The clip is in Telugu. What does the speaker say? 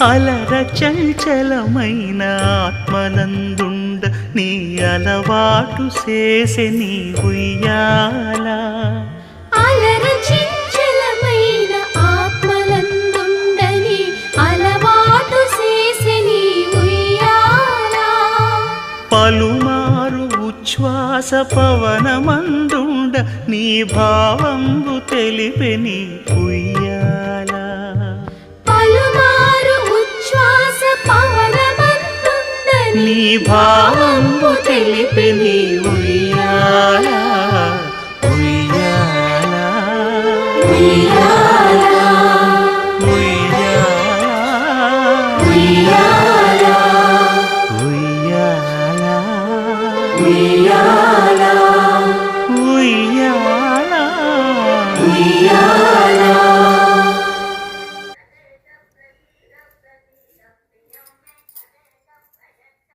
అలర చంచలమైన ఆత్మనందుండ నీ అలవాటు చేసే నీ ఉయ్యాల అలర చంచలమైన ఆత్మనందుండ నీ అలవాటు చేసే నీ ఉయ్యాల పలుమారు ఉచ్ఛ్వాస పవనమందుండ నీ భావంబు తెలిపే నీ ఉయ్యాల పలుమారు ఉచ్ఛ్వాస పవనమందుండ నీ భావంబు తెలిపే నీ ఉయ్యాల